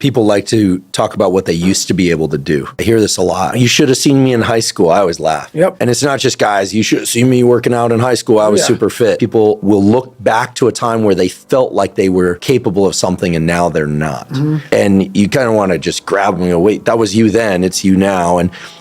People like to talk about what they used to be able to do. I hear this a lot. You should have seen me in high school. I always laugh. Yep. And it's not just guys. You should have seen me working out in high school. I was super fit. People will look back to a time where they felt like they were capable of something and now they're not. And you kind of want to just grab them and go, wait, that was you then. It's you now.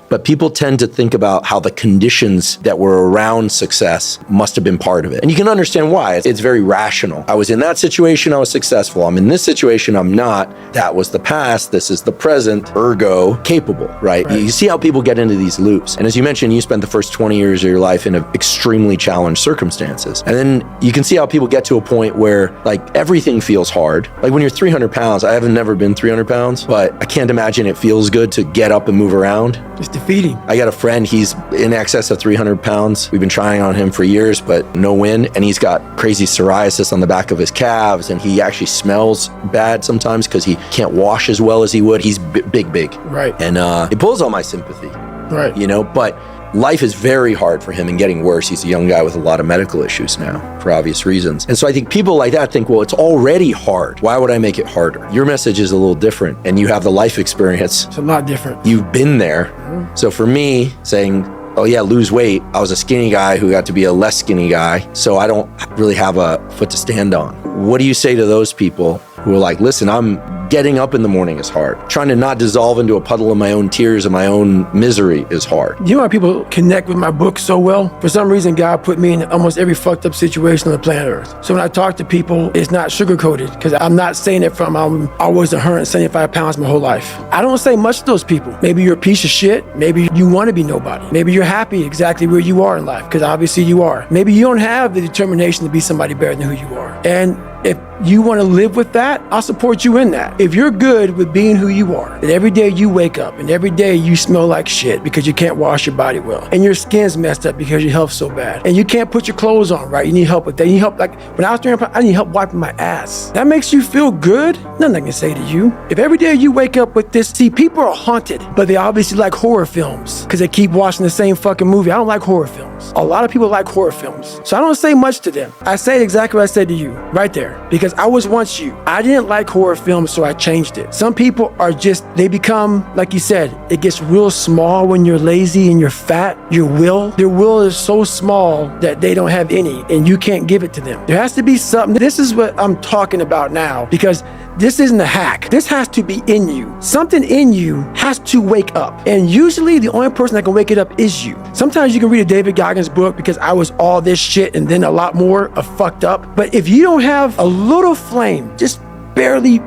But people tend to think about how the conditions that were around success must have been part of it. And you can understand why. It's very rational. I was in that situation, I was successful. I'm in this situation, I'm not. That was the past, this is the present, ergo capable, right? You see how people get into these loops. And as you mentioned, you spent the first 20 years of your life in extremely challenged circumstances. And then you can see how people get to a point where like everything feels hard. Like when you're 300 pounds, I haven't never been 300 pounds, but I can't imagine it feels good to get up and move around. It's defeating. I got a friend, he's in excess of 300 pounds. We've been trying on him for years, but no win. And he's got crazy psoriasis on the back of his calves. And he actually smells bad sometimes because he can't wash as well as he would. He's big. Right. And it pulls on my sympathy. Right. You know, but life is very hard for him and getting worse. He's a young guy with a lot of medical issues now for obvious reasons. And so I think people like that think, well, it's already hard. Why would I make it harder? Your message is a little different and you have the life experience. It's a lot different. You've been there. So for me saying, oh yeah, lose weight. I was a skinny guy who got to be a less skinny guy. So I don't really have a foot to stand on. What do you say to those people who are like, listen, getting up in the morning is hard. Trying to not dissolve into a puddle of my own tears and my own misery is hard. You know how people connect with my book so well? For some reason, God put me in almost every fucked up situation on the planet Earth. So when I talk to people, it's not sugar-coated because I'm not saying it from I was 175 pounds my whole life. I don't say much to those people. Maybe you're a piece of shit. Maybe you want to be nobody. Maybe you're happy exactly where you are in life because obviously you are. Maybe you don't have the determination to be somebody better than who you are. And if you want to live with that, I'll support you in that. If you're good with being who you are, that every day you wake up and every day you smell like shit because you can't wash your body well, and your skin's messed up because your health's so bad, and you can't put your clothes on right, you need help with that. You need help, like when I was 300 pounds, I need help wiping my ass. That makes you feel good? Nothing I can say to you. If every day you wake up with this, see, people are haunted, but they obviously like horror films because they keep watching the same fucking movie. I don't like horror films. A lot of people like horror films. So I don't say much to them. I say exactly what I said to you right there because I was once you. I didn't like horror films, so I changed it. Some people are just, they become, like you said, it gets real small when you're lazy and you're fat. Their will is so small that they don't have any, and you can't give it to them. There has to be something. This is what I'm talking about now, because this isn't a hack. This has to be in you. Something in you has to wake up. And usually the only person that can wake it up is you. Sometimes you can read a David Goggins book because I was all this shit and then a lot more of fucked up. But if you don't have a little flame, just barely,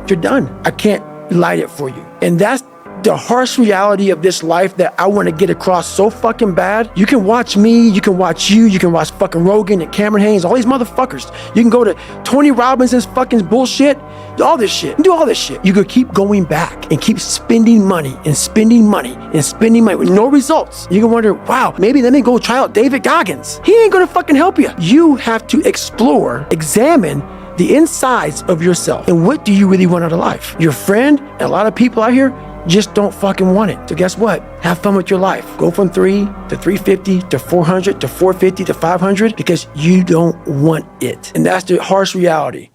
you're done. I can't light it for you. And that's the harsh reality of this life that I want to get across so fucking bad. You can watch me, you can watch you, you can watch fucking Rogan and Cameron Haynes, all these motherfuckers. You can go to Tony Robbins's fucking bullshit, all this shit, do all this shit. You could keep going back and keep spending money and spending money and spending money with no results. You can wonder, wow, maybe let me go try out David Goggins. He ain't gonna fucking help you. You have to explore, examine the insides of yourself and what do you really want out of life. Your friend and a lot of people out here just don't fucking want it. So guess what? Have fun with your life. Go from 3 to 350 to 400 to 450 to 500 because you don't want it. And that's the harsh reality.